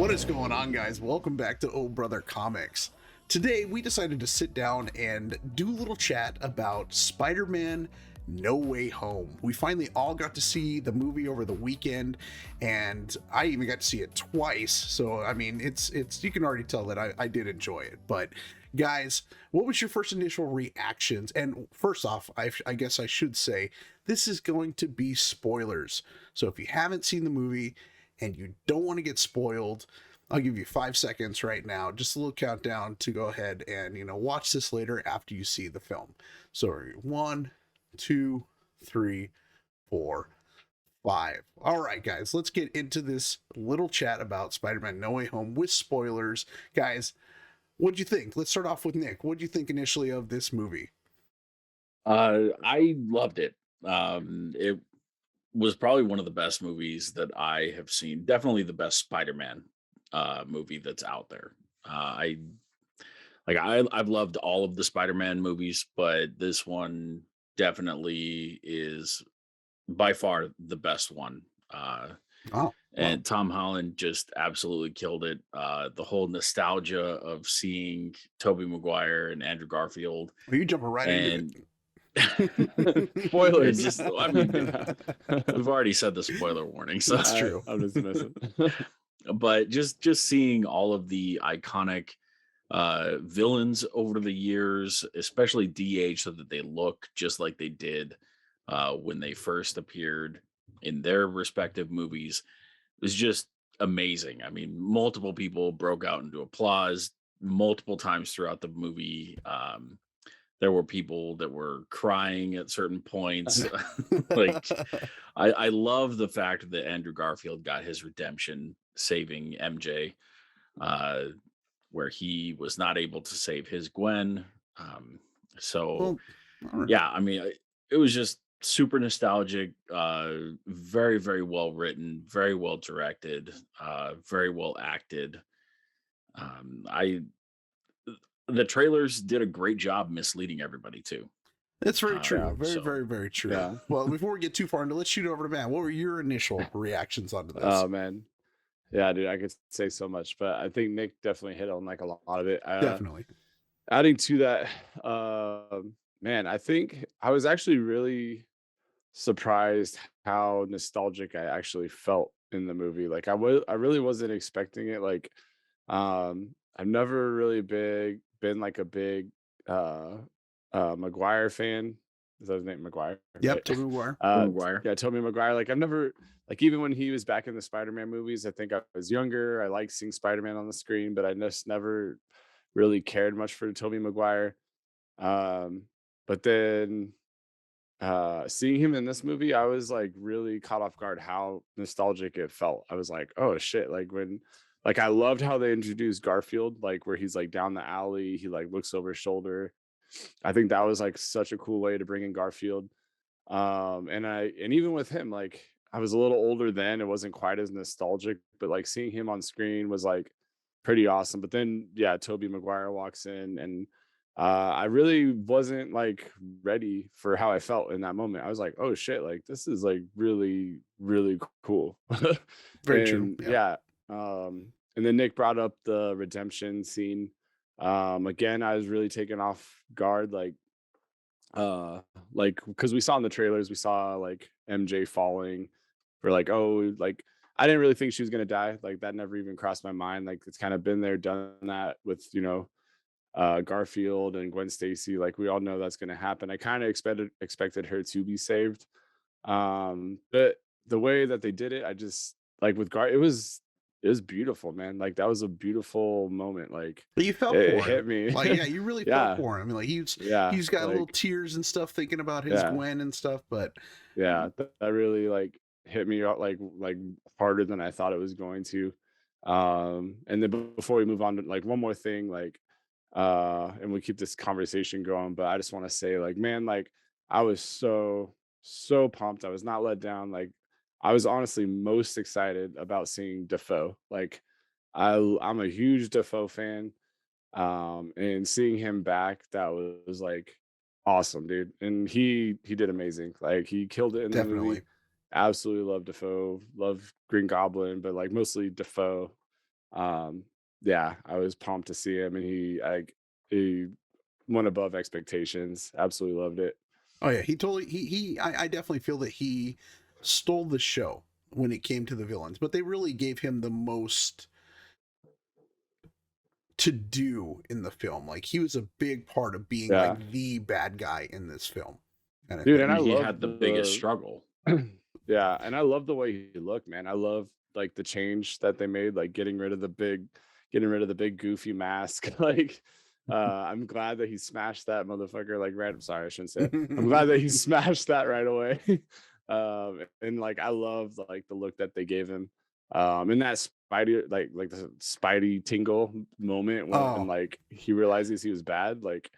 What is going on, guys? Welcome back to Old Brother Comics. Today, we decided to sit down and do a little chat about Spider-Man No Way Home. We finally all got to see the movie over the weekend, and I even got to see it twice. So, I mean, it's you can already tell that I did enjoy it. But, guys, what was your first initial reactions? And first off, I guess I should say, this is going to be spoilers. So if you haven't seen the movie, and you don't want to get spoiled, I'll give you 5 seconds right now, just a little countdown to go ahead and, watch this later after you see the film. So 1, 2, 3, 4, 5. All right, guys, let's get into this little chat about Spider-Man No Way Home with spoilers. Guys, what'd you think? Let's start off with Nick. What'd you think initially of this movie? I loved it. It was probably one of the best movies that I have seen. Definitely the best Spider-Man movie that's out there. I've loved all of the Spider-Man movies, but this one definitely is by far the best one. Oh, well, And Tom Holland just absolutely killed it. The whole nostalgia of seeing Tobey Maguire and Andrew Garfield you jumping right into and it. It just, I mean, we've already said the spoiler warning, so That's true. I'm just messing. But just seeing all of the iconic villains over the years, especially DH, so that they look just like they did when they first appeared in their respective movies, was just amazing. I mean, multiple people broke out into applause multiple times throughout the movie. There were people that were crying at certain points. like I love the fact that Andrew Garfield got his redemption saving MJ, uh, where he was not able to save his Gwen. Um, so Well, all right. yeah, I mean, it was just super nostalgic, very, very well written, very well directed, very well acted. I The trailers did a great job misleading everybody too. That's very true. Um, Yeah, Very, so very, very true. yeah. Well, before we get too far into, let's shoot over to Matt. What were your initial reactions onto this? Oh man. Yeah, dude, I could say so much, but I think Nick definitely hit on like a lot of it. Definitely. Adding to that, man, I think I was actually really surprised how nostalgic I actually felt in the movie. Like I really wasn't expecting it. Like, I've never really been like a big uh Maguire fan. Is that his name, Maguire? Yep, Right. Tobey Maguire. Tom McGuire. Yeah, Tobey Maguire. Like I've never like even when he was back in the Spider-Man movies, I think I was younger. I liked seeing Spider-Man on the screen, but I just never really cared much for Tobey Maguire. Um, but then seeing him in this movie, I was like really caught off guard how nostalgic it felt. I was like, oh shit, like I loved how they introduced Garfield, like where he's like down the alley, he like looks over his shoulder. I think that was like such a cool way to bring in Garfield. And even with him, like I was a little older then, it wasn't quite as nostalgic, but like seeing him on screen was like pretty awesome. But then yeah, Toby Maguire walks in, and I really wasn't like ready for how I felt in that moment. I was like, oh shit, like this is like really, really cool. Very true. And Yeah. yeah, and then Nick brought up the redemption scene. Again, I was really taken off guard, like because we saw in the trailers, we saw like MJ falling. We're like, oh, like I didn't really think she was gonna die. Like that never even crossed my mind. Like it's kind of been there, done that with Garfield and Gwen Stacy. Like we all know that's gonna happen. I kind of expected her to be saved. But the way that they did it, I just like with it was beautiful, man. Like that was a beautiful moment. Like But you felt it for him. hit me. Like, yeah, you really felt Yeah, for him. I mean, like yeah, he's got little like tears and stuff thinking about his yeah. Gwen and stuff, but Yeah, that really like hit me out like harder than I thought it was going to. And then before we move on to like one more thing, like and we keep this conversation going, but I just want to say, like, man, like I was so pumped. I was not let down. Like I was honestly most excited about seeing Defoe. Like I'm a huge Defoe fan. And seeing him back, that was like awesome, dude. And he did amazing. Like he killed it in the movie. definitely. Absolutely love Defoe, love Green Goblin, but like mostly Defoe. Yeah, I was pumped to see him, and he went above expectations. Absolutely loved it. Oh yeah, he totally I definitely feel that he stole the show when it came to the villains, but they really gave him the most to do in the film. Like he was a big part of being Yeah, like the bad guy in this film, kind of dude, thing. and I I mean, he love had the biggest struggle. yeah, and I love the way he looked, man. I love like the change that they made, like getting rid of the big goofy mask. Like, I'm glad that he smashed that motherfucker. Like, right. I'm sorry, I shouldn't say it. I'm glad that he smashed that right away. And like, I love like the look that they gave him. And that Spidey, like the Spidey tingle moment when Oh like he realizes he was bad, like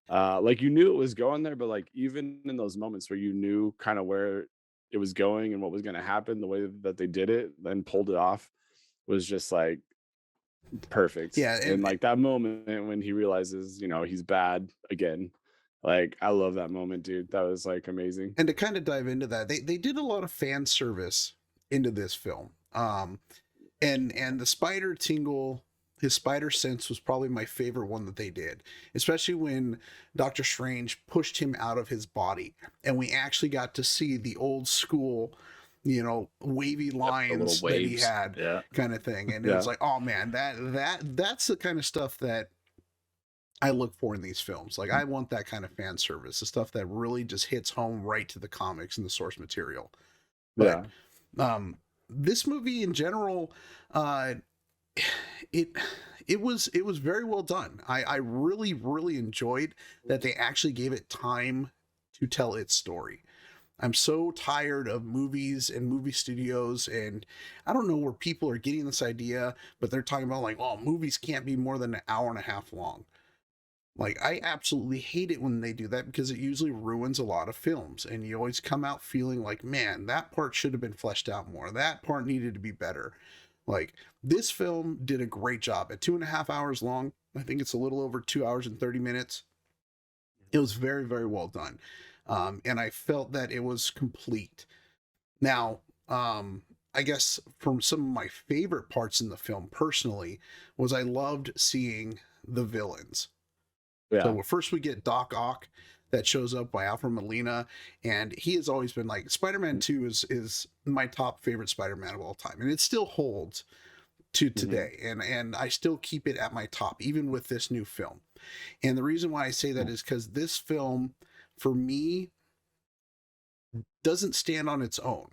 you knew it was going there, but like even in those moments where you knew kind of where it was going and what was going to happen, the way that they did it and pulled it off was just like perfect. yeah, And like that moment when he realizes, he's bad again, like I love that moment, dude. That was like amazing. and to kind of dive into that, they did a lot of fan service into this film. And the spider tingle, his spider sense was probably my favorite one that they did, especially when Doctor Strange pushed him out of his body and we actually got to see the old school, wavy The lines little that he waves. had, Yeah. kind of thing. And it Yeah. was like, oh man, that's the kind of stuff that I look for in these films. Like I want that kind of fan service, the stuff that really just hits home right to the comics and the source material. But this movie in general, uh, it it was very well done. I really enjoyed that they actually gave it time to tell its story. I'm so tired of movies and movie studios, and I don't know where people are getting this idea, but they're talking about like, oh, movies can't be more than an hour and a half long. Like, I absolutely hate it when they do that because it usually ruins a lot of films, and you always come out feeling like, man, that part should have been fleshed out more. That part needed to be better. Like, this film did a great job. At 2.5 hours long, I think it's a little over 2 hours and 30 minutes. It was very, very well done. And I felt that it was complete. Now, I guess from some of my favorite parts in the film personally was I loved seeing the villains. Yeah. So first we get Doc Ock that shows up by Alfred Molina, and he has always been like Spider-Man 2 is my top favorite Spider-Man of all time, and it still holds to today, and I still keep it at my top even with this new film. And the reason why I say that is because this film, for me, doesn't stand on its own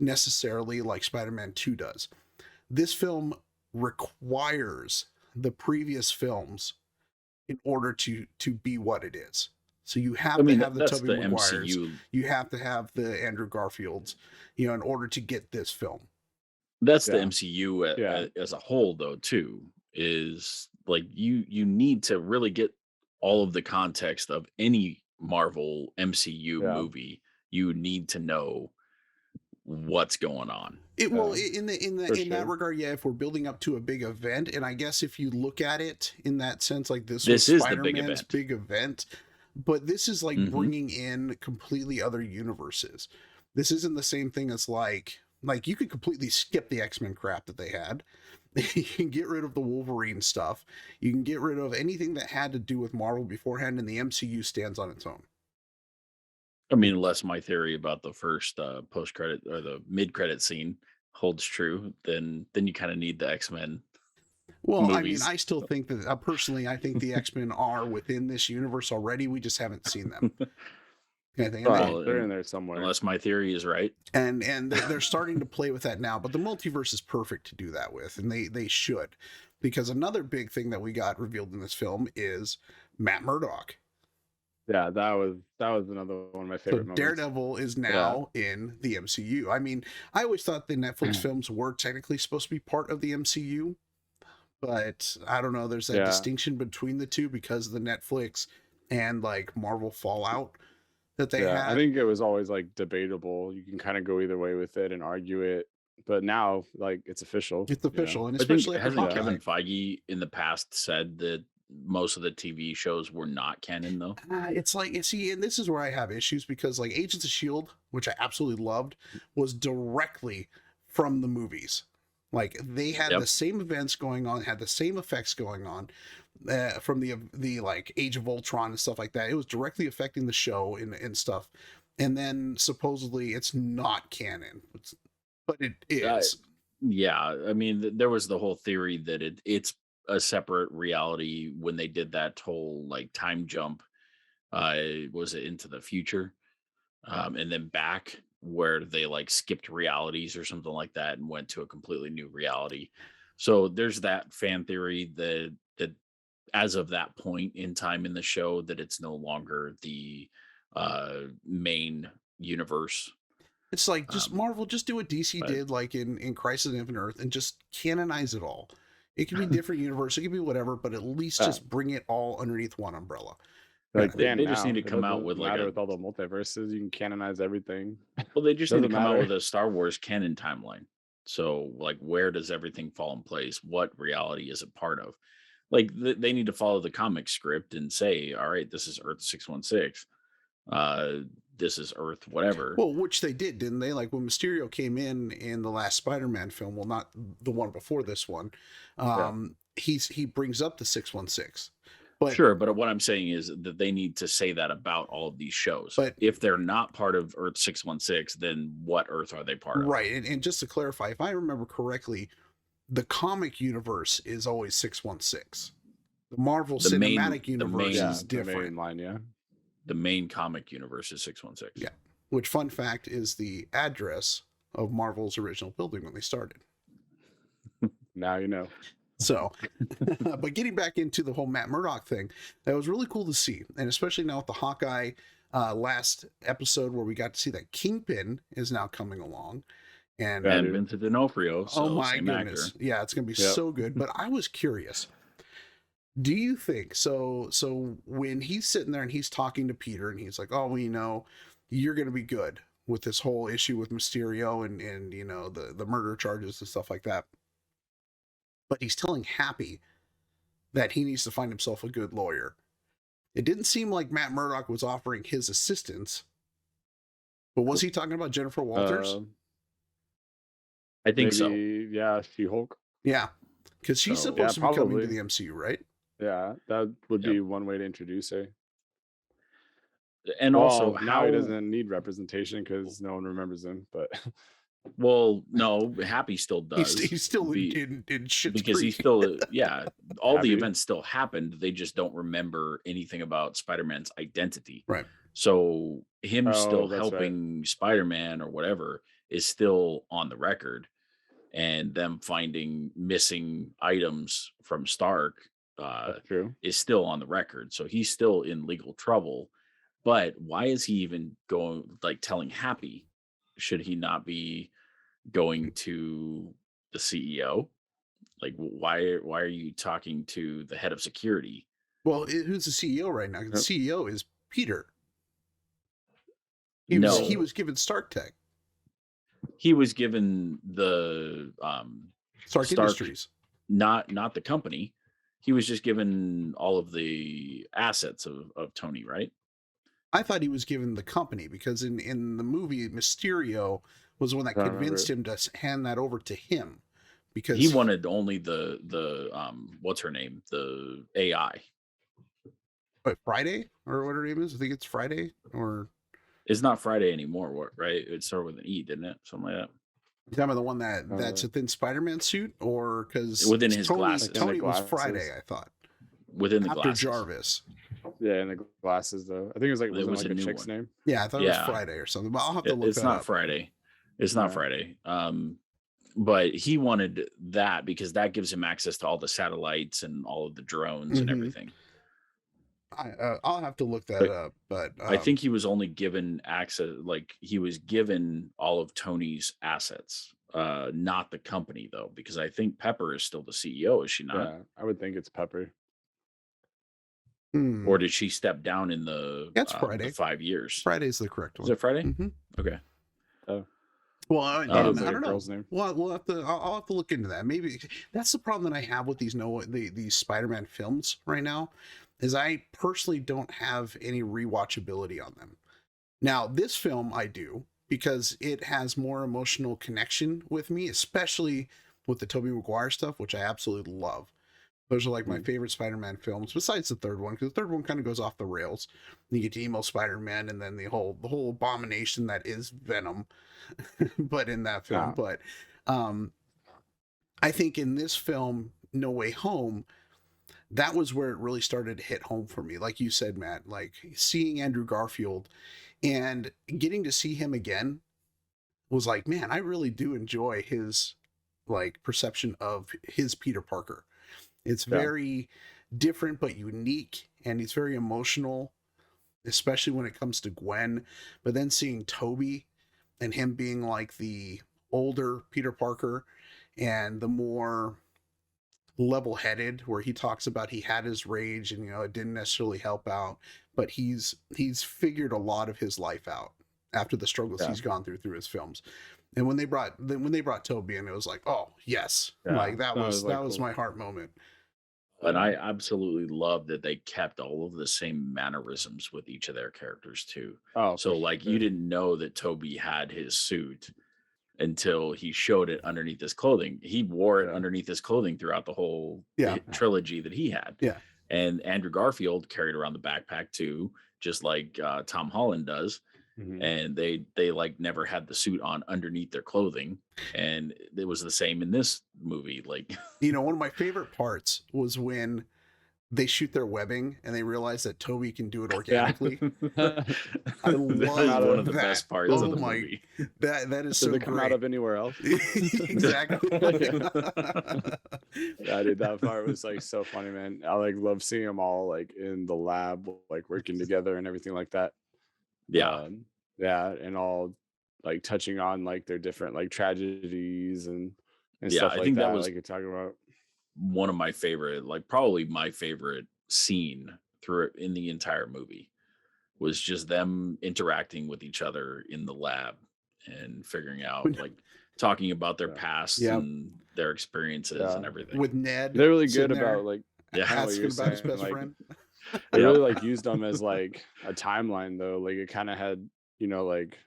necessarily like Spider-Man 2 does. This film requires the previous films in order to be what it is. So you have to have the that's Tobey the Maguires, MCU. you have to have the Andrew Garfields, in order to get this film. That's the Yeah. MCU Yeah. as a whole, though. Too is like you need to really get all of the context of any Marvel MCU Yeah. movie. You need to know what's going on. Well, For in that sure. regard, yeah. If we're building up to a big event, and I guess if you look at it in that sense, like this was This is the big Spider-Man's event. big event, but this is like Mhm. bringing in completely other universes. This isn't the same thing as like you could completely skip the X-Men crap that they had. You can get rid of the Wolverine stuff. You can get rid of anything that had to do with Marvel beforehand, and the MCU stands on its own. I mean, unless my theory about the first post credit or the mid credit scene holds true, then you kind of need the X-Men Well, I mean, movies. I still think that personally, I think the X-Men are within this universe already. We just haven't seen them. Kind of thing. And Well, They're in there somewhere. unless my theory is right. they're starting to play with that now, but the multiverse is perfect to do that with, and they should, because another big thing that we got revealed in this film is Matt Murdock. Yeah, that was another one of my So favorite moments. Daredevil is now in the MCU. I mean, I always thought the Netflix films were technically supposed to be part of the MCU, but I don't know. There's that distinction between the two because of the Netflix and like Marvel fallout that they had. I think it was always like debatable. You can kind of go either way with it and argue it, but now like it's official. It's official, and I think especially after hasn't Hawkeye. Kevin Feige in the past said that most of the TV shows were not canon, though? It's like, see, and this is where I have issues because like Agents of S.H.I.E.L.D., which I absolutely loved, was directly from the movies. Like they had Yep. the same events going on, had the same effects going on from the like Age of Ultron and stuff like that. It was directly affecting the show and stuff. And then supposedly it's not canon, but it Uh, is. yeah, I mean, there was the whole theory that it's a separate reality when they did that whole like time jump. Was it into the future, and then back where they like skipped realities or something like that and went to a completely new reality. So there's that fan theory that as of that point in time in the show that it's no longer the main universe. It's like just Um, Marvel, just do what DC but did, like in Crisis on Infinite Earth, and just canonize it all. It can be different universe, it can be whatever, but at least just bring it all underneath one umbrella. Like they, can they just now. need to It come out doesn't with like matter a with all the multiverses. You can canonize everything. well, they just need to Doesn't come out matter. with a Star Wars canon timeline. So like where does everything fall in place? What reality is it part of? Like they need to follow the comic script and say, all right, this is Earth 616. This is Earth whatever. Well, which they did, didn't they? Like when Mysterio came in the last Spider-Man film, well, not the one before this one, he brings up the 616. But Sure, but what I'm saying is that they need to say that about all of these shows. But if they're not part of Earth 616, then what Earth are they part of? right, and just to clarify, if I remember correctly, the comic universe is always 616. The Marvel Cinematic Universe is different. The main line, yeah. The main comic universe is 616. Yeah. Which, fun fact, is the address of Marvel's original building when they started. Now you know. So, but getting back into the whole Matt Murdock thing, that was really cool to see. And especially now with the Hawkeye last episode where we got to see that Kingpin is now coming along. And Vincent D'Onofrio. So oh my same goodness. Actor. Yeah, it's going to be so good. But I was curious. Do you think so when he's sitting there and he's talking to Peter and he's like, oh, well, you know, you're going to be good with this whole issue with Mysterio and you know, the murder charges and stuff like that. But he's telling Happy that he needs to find himself a good lawyer. It didn't seem like Matt Murdock was offering his assistance, but was he talking about Jennifer Walters? I think so. Yeah, She-Hulk. Yeah, because she's supposed to be coming to the MCU, right? Yeah, that would be one way to introduce her. And also, now he doesn't need representation because no one remembers him. But well, no, Happy still does. He's still in shit because he's still all the events still happened. They just don't remember anything about Spider-Man's identity. Right. So him still helping Spider-Man or whatever is still on the record, and them finding missing items from Stark is still on the record. So he's still in legal trouble. But why is he even going, like, telling Happy? Should he not be going to the CEO? Like, why are you talking to the head of security? Well, who's the CEO right now? The CEO is Peter. He was given Stark Tech. He was given the Stark Industries, not the company. He was just given all of the assets of Tony, right? I thought he was given the company because in the movie, Mysterio was the one that convinced him to hand that over to him because he wanted only the what's her name, the AI. Friday or what her name is? I think it's Friday or it's not Friday anymore. Right? It started with an E, didn't it? Something like that. You talking about the one that's within Spider-Man suit, or because within his glasses? Tony was Friday, I thought. Within the after glasses. Jarvis. Yeah, in the glasses though. I think it was like a chick's name. Yeah, I thought it was Friday or something. But I'll have to look. It's not Friday. It's not Friday. But he wanted that because that gives him access to all the satellites and all of the drones and everything. I'll have to look that up, but I think he was only given access, like he was given all of Tony's assets, not the company though, because I think Pepper is still the CEO, is she not? Yeah, I would think it's Pepper. Or did she step down in the that's Friday. The 5 years? Friday's the correct one. Is it Friday? Mm-hmm. Okay. Well, I don't know. Name. Well, I'll have to look into that. Maybe that's the problem that I have with these Spider-Man films right now, is I personally don't have any rewatchability on them. Now, this film I do because it has more emotional connection with me, especially with the Tobey Maguire stuff, which I absolutely love. Those are like my Mm. favorite Spider-Man films, besides the third one, because the third one kind of goes off the rails. You get to emo Spider-Man, and then the whole abomination that is Venom, but in that film. Yeah. But I think in this film, No Way Home, that was where it really started to hit home for me. Like you said, Matt, like seeing Andrew Garfield and getting to see him again was like, man, I really do enjoy his like perception of his Peter Parker. It's Yeah. very different but unique, and he's very emotional, especially when it comes to Gwen. But then seeing Toby and him being like the older Peter Parker and the more level-headed, where he talks about he had his rage and it didn't necessarily help out, but he's figured a lot of his life out after the struggles Yeah. he's gone through his films. And when they brought Toby in, it was like, oh yes, Yeah. like that was cool. my heart moment. And I absolutely love that they kept all of the same mannerisms with each of their characters too. Oh, So for like sure. you didn't know that Toby had his suit until he showed it underneath his clothing. He wore it Yeah. underneath his clothing throughout the whole Yeah. trilogy that he had. Yeah. And Andrew Garfield carried around the backpack too, just like Tom Holland does. Mhm. And they like never had the suit on underneath their clothing, and it was the same in this movie. Like One of my favorite parts was when they shoot their webbing and they realize that Toby can do it organically. that I is love one of the that. best parts Oh of the my- movie. That is Does so it come great. out of anywhere else? Exactly. Yeah, dude, that part was like so funny, man. I like love seeing them all like in the lab, like working together and everything like that. Yeah, Yeah, and all like touching on like their different like tragedies and Yeah, stuff I like think that that. was- Like you're talking about. one of my favorite, like probably my favorite scene through it in the entire movie was just them interacting with each other in the lab and figuring out like talking about their Yeah. past Yep. and their experiences and Yeah. everything. With Ned, They're really sitting good there about like Yeah. kinda what asking you're about his saying, best like, friend. They Yep. really like used them as like a timeline though. Like it kind of had, like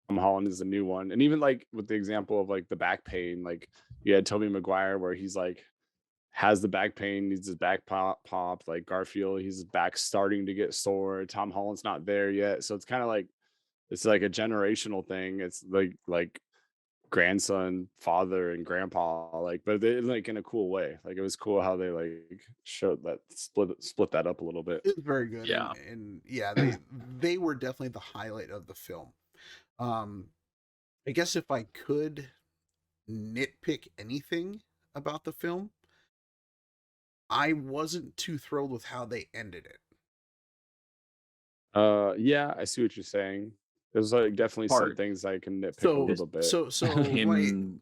Tom Holland is the new one. And even like with the example of like the back pain, like you had Tobey Maguire where he's like has the back pain, needs his back popped, like Garfield, he's back starting to get sore. Tom Holland's not there yet. So it's kind of like it's like a generational thing. It's like grandson, father, and grandpa, like, but they like in a cool way. Like it was cool how they like showed that split that up a little bit. It was very good. Yeah. And yeah, they were definitely the highlight of the film. I guess if I could nitpick anything about the film, I wasn't too thrilled with how they ended it. Yeah, I see what you're saying. There's like definitely some Part. things I can nitpick a So little bit. so Him-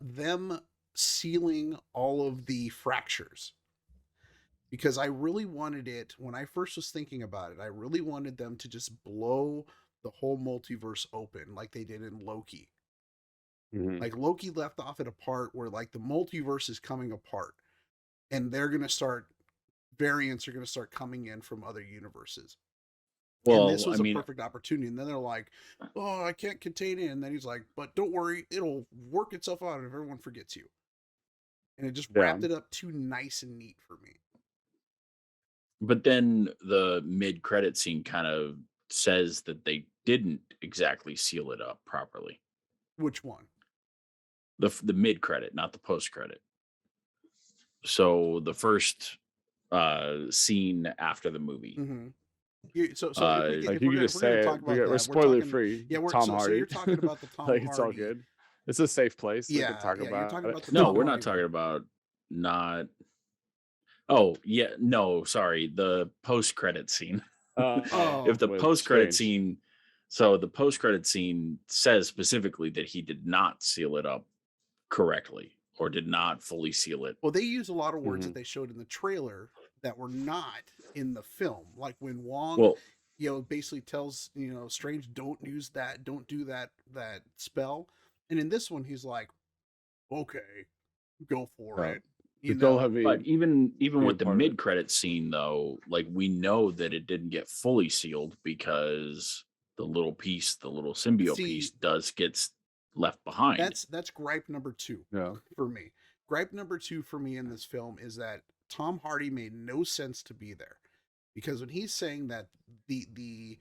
them sealing all of the fractures, because I really wanted it when I first was thinking about it. I really wanted them to just blow the whole multiverse open like they did in Loki. Mhm. Like Loki left off at a part where like the multiverse is coming apart, and they're gonna start variants are gonna start coming in from other universes. Well, And this was I a mean, perfect opportunity. And then they're like, "Oh, I can't contain it." And then he's like, "But don't worry, it'll work itself out if everyone forgets you." And it just Yeah. wrapped it up too nice and neat for me. but then the mid-credit scene kind of says that they didn't exactly seal it up properly. Which one? The mid-credit, not the post-credit. So the first scene after the movie. Mm-hmm. So Like, Like you can just say it. We're spoiler free. Yeah, Tom so Hardy. you're talking about the Tom like it's all Hardy. good. It's a safe place. We Yeah, can talk yeah, you're about. talking about the No, Tom we're Hardy not talking one. about not. Oh yeah, no, sorry. The post-credit scene. If the with post-credit Strange. scene, so the post-credit scene says specifically that he did not seal it up correctly or did not fully seal it. Well, they use a lot of words Mhm. that they showed in the trailer that were not in the film. Like when Wong, Well, basically tells, Strange, don't use that, don't do that spell. And in this one, he's like, okay, go for Yeah. it. You But they'll know, have but even be a with the part of it. mid-credit scene though, like we know that it didn't get fully sealed because the little symbiote See- piece does get left behind. That's gripe number 2 Yeah. for me. Gripe number 2 for me in this film is that Tom Hardy made no sense to be there, because when he's saying that the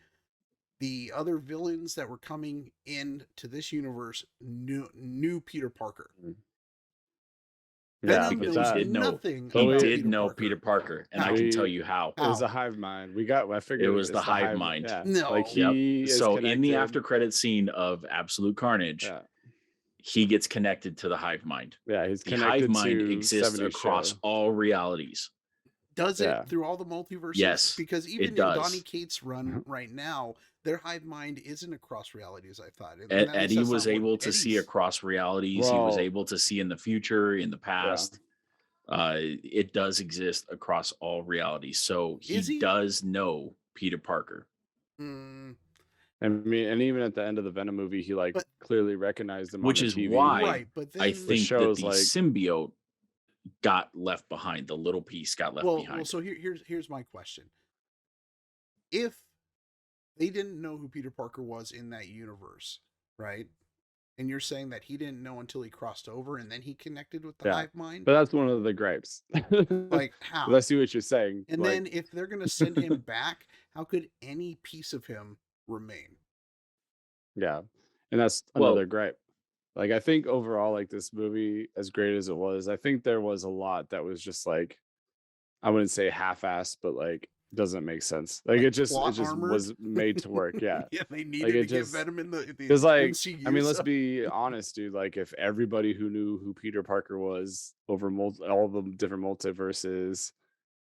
other villains that were coming into this universe knew Peter Parker. Yeah, Venom but knows that, nothing He about did Peter know Parker. Peter Parker, and How? I can tell you how. it was How? a hive mind. I figured It was it's the Hive Mind. Yeah. No. Like he is So connected. in the after credit scene of Absolute Carnage, Yeah. he gets connected to the Hive Mind. Yeah, he's The connected Hive Mind to exists 70s across show. all realities. Does Yeah. it through all the multiverses? Yes, Because even it in does. Donny Cates' run right now, their Hive Mind isn't across realities, I thought. And at least Eddie that's was not what able to see Eddie's- across realities. He was able to see in the future, in the past. It does exist across all realities. So Is he? he does know Peter Parker. Mm, And even at the end of the Venom movie, he But- clearly recognized him Which on the is TV. why right, but then I think that show's the like- symbiote got left behind. The little piece got left behind. Well, so here's my question. If they didn't know who Peter Parker was in that universe, right? And you're saying that he didn't know until he crossed over and then he connected with the Yeah, Hive Mind? But that's one of the gripes. Like, how? But I see what you're saying. And like, then if they're going to send him back, how could any piece of him remain? yeah, and that's another gripe. Like, I think overall, like, this movie, as great as it was, I think there was a lot that was just like, I wouldn't say half-assed, but like doesn't make sense. Like, it just plot-armored? was made to work. Yeah. Yeah, they needed it to get just- Venom in the Because, like, MCU. I mean, let's so- be honest, dude. Like, if everybody who knew who Peter Parker was over all the different multiverses,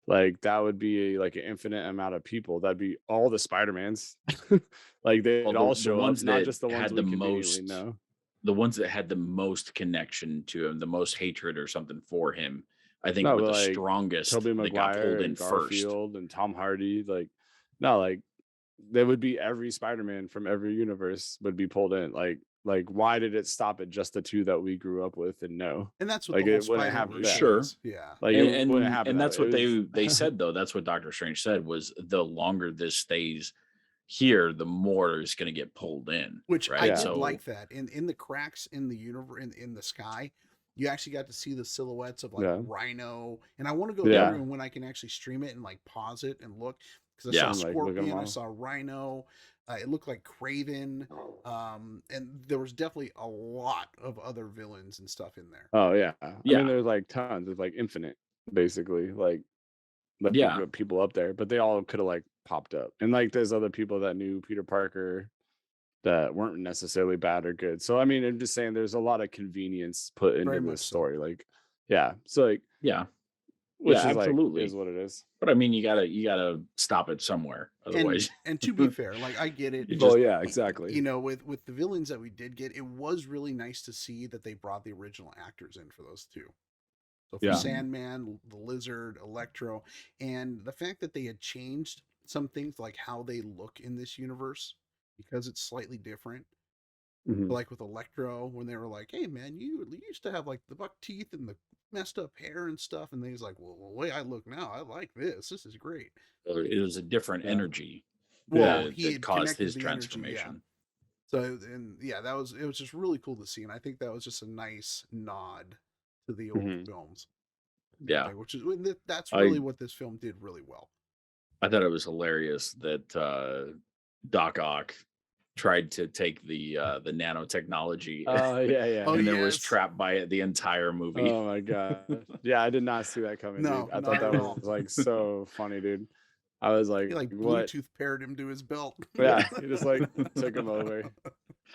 like, that would be like an infinite amount of people. That'd be all the Spider-Mans. Like, they'd Well, all the show ones up, not that just the ones had we the conveniently most- know. the ones that had the most connection to him, the most hatred or something for him, I think No, were but, the like, strongest Tobey that got Maguire pulled in and first. Garfield and Tom Hardy, like, no, like, there would be every Spider-Man from every universe would be pulled in. Like, why did it stop at just the two that we grew up with and know? and that's what like, the it whole wouldn't happen Spider-Verse that- Sure. is. Yeah. Like, And, it wouldn't happen. and that that's way. what It they was- said, though. That's what Doctor Strange said, was the longer this stays here, the more is going to get pulled in. Which right? I did So- like that. In the cracks in the universe, in the sky, you actually got to see the silhouettes of like Yeah. Rhino. And I want to go Yeah. through and when I can actually stream it and like pause it and look, because I Yeah. saw And, like, look 'em Scorpion, I all. saw Rhino. It looked like Craven, and there was definitely a lot of other villains and stuff in there. Oh yeah. I Yeah. mean, there's like tons. It's like infinite, basically. Like, Yeah. people up there, but they all could have like popped up. And like, there's other people that knew Peter Parker that weren't necessarily bad or good. So I mean, I'm just saying, there's a lot of convenience put into Very this much so. story. Like, yeah. So like, Yeah. which Yeah, is absolutely. like, is what it is. But I mean, you gotta stop it somewhere. Otherwise, And to be fair, like I get it. You Oh just- yeah, exactly. You know, with the villains that we did get, it was really nice to see that they brought the original actors in for those two. So for Yeah. Sandman, the Lizard, Electro, and the fact that they had changed some things like how they look in this universe because it's slightly different. Mhm. Like with Electro, when they were like, "Hey man, you used to have like the buck teeth and the messed up hair and stuff," and then he's like, "Well, the way I look now, I like this. This is great." it was a different Yeah. energy Well, that, he that had caused connected his the energy, yeah. transformation. So and yeah, it was just really cool to see, and I think that was just a nice nod to the old Mhm. films. Yeah. Like, which is that's I- really what this film did really well. I thought it was hilarious that Doc Ock tried to take the nanotechnology Oh yeah, yeah. Oh, and then was yes. trapped by it the entire movie. Oh my god. Yeah, I did not see that coming. No, dude. I not thought that at all. was like so funny, dude. I was like, He like what? Bluetooth paired him to his belt. Yeah, he just like took him over.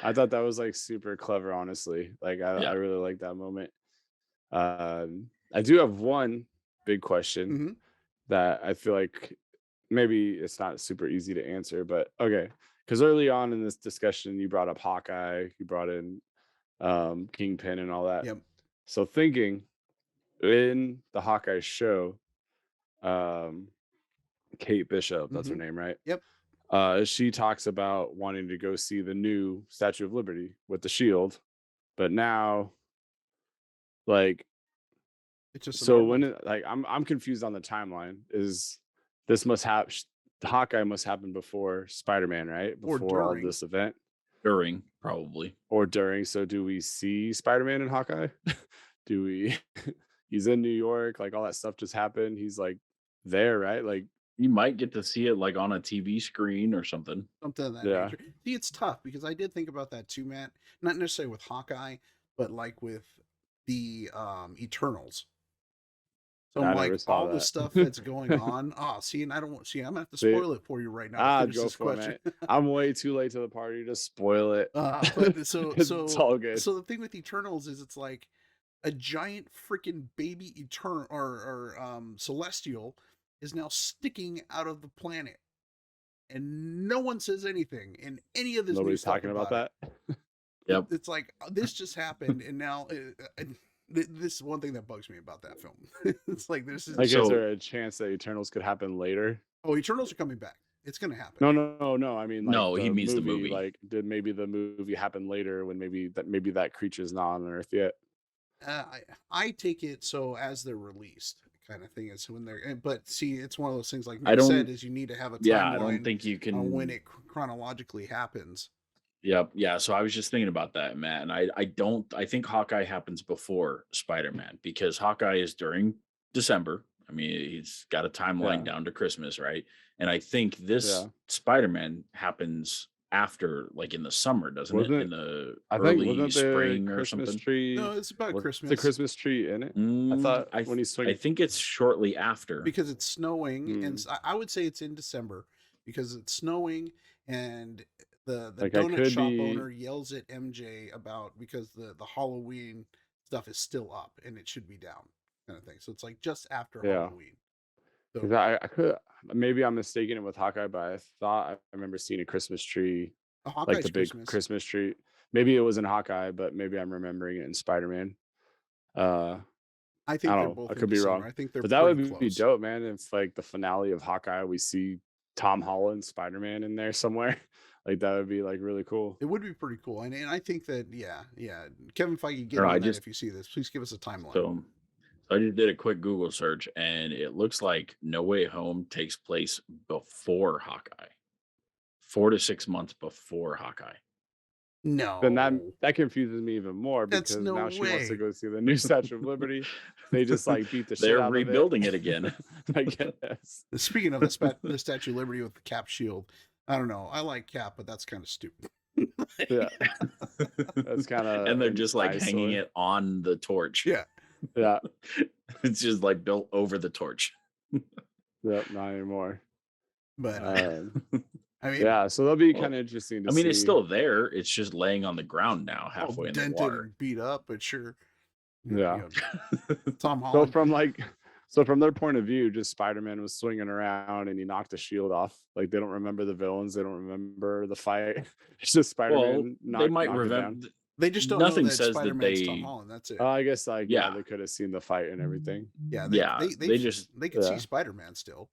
I thought that was like super clever, honestly. Like Yeah. I really like that moment. I do have one big question Mhm. that I feel like maybe it's not super easy to answer, but okay. Because early on in this discussion, you brought up Hawkeye, you brought in Kingpin and all that. Yep. So thinking in the Hawkeye show, Kate Bishop, that's her name, right? Yep. She talks about wanting to go see the new Statue of Liberty with the shield, but now, like, It's just so when like I'm confused on the timeline. Is this must have Hawkeye must happen before Spider-Man, right? Or Before all during. this event. during probably. or during. So do we see Spider-Man and Hawkeye? Do we he's in New York, like all that stuff just happened. He's like there, right? Like, You might get to see it like on a TV screen or something. Something of that yeah. nature. See, it's tough because I did think about that too, Matt. Not necessarily with Hawkeye, but like with the Eternals. So I'm I like, never saw all the that. stuff that's going on. Oh, see, and I don't see. I'm gonna have to See, spoil it for you right now to finish go this for it, question. man. I'm way too late to the party to spoil it. But It's all good. so the thing with Eternals is it's like a giant freaking baby Eternal or Celestial is now sticking out of the planet, and no one says anything in any of this. Nobody's new talking about it. that. Yep. It's like this just happened, and now this is one thing that bugs me about that film. It's like this is Like, So- is there a chance that Eternals could happen later? oh, Eternals are coming back. It's gonna happen. No. I mean, like, No, he means the movie. Like, did maybe the movie happen later when maybe that creature's not on Earth yet? I take it so as they're released, kind of thing. Is when they're. But see, it's one of those things. Like I Nick don't- said, is you need to have a timeline Yeah, I don't think you on can. when it chronologically happens. Yep. Yeah. So I was just thinking about that, Matt. And I think Hawkeye happens before Spider-Man because Hawkeye is during December. I mean, he's got a timeline Yeah. down to Christmas, right? And I think this Yeah. Spider-Man happens after, like in the summer, doesn't it? Wasn't In the I think early wasn't the spring or Christmas something. tree? No, it's about was Christmas. the Christmas tree in it? thought when he's I swinging. think it's shortly after. because it's snowing, and Hmm. I would say it's in December because it's snowing, and the Like, I donut could shop be- owner yells at MJ about because the Halloween stuff is still up and it should be down, kind of thing. So it's like just after Yeah. Halloween. So 'Cause I could, maybe I'm mistaken it with Hawkeye, but I thought I remember seeing a Christmas tree, Hawkeye's like the big Christmas tree. Maybe it was in Hawkeye, but maybe I'm remembering it in Spider-Man. I think I they're don't know. both I in could be December. wrong. I think they're But that would pretty be close. dope, man. If like the finale of Hawkeye, we see Tom Holland, Spider-Man in there somewhere. Like, that would be like really cool. It would be pretty cool, and I think that yeah. Kevin Feige, get Or on I that just- if you see this. Please give us a timeline. So I just did a quick Google search and it looks like No Way Home takes place before Hawkeye. 4 to 6 months before Hawkeye. No, Then that confuses me even more That's because no now she wants to way. go see the new Statue of Liberty. They just like beat the shit They're out rebuilding of it again. I guess. Speaking of the Statue of Liberty with the Cap shield, I don't know. I like Cap, but that's kind of stupid. Yeah. That's kind of And they're just like hanging it on the torch. Yeah. Yeah. It's just like built over the torch. Yep. Not anymore. But I mean, Yeah. So that'll be Well, kind of interesting to I mean, see. it's still there. It's just laying on the ground now, all halfway in the dented water. and beat up, but sure. Yeah. Tom So Holland. from their point of view, just Spider-Man was swinging around and he knocked the shield off. Like, they don't remember the villains, they don't remember the fight. It's just Spider-Man. Well, they might knocked it down. remember. They just don't Nothing know that says that Spider-Man's Tom they- Holland. That's it. I guess like Yeah. they could have seen the fight and everything. Yeah. they just- they could see yeah. Spider-Man still.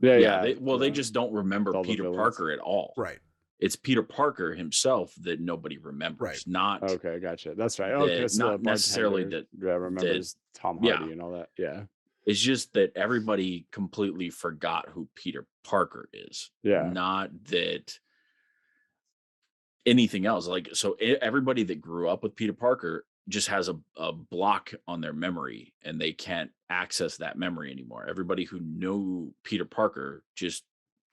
Yeah. They just don't remember All the Peter villains. Parker at all. Right. It's Peter Parker himself that nobody remembers, Right. not Okay, gotcha. That's right. that- Okay, so not the necessarily bartender, that- yeah, remembers Tom yeah. Hardy and all that. Yeah. It's just that everybody completely forgot who Peter Parker is. Yeah. Not that anything else. Like, so everybody that grew up with Peter Parker just has a block on their memory and they can't access that memory anymore. Everybody who knew Peter Parker just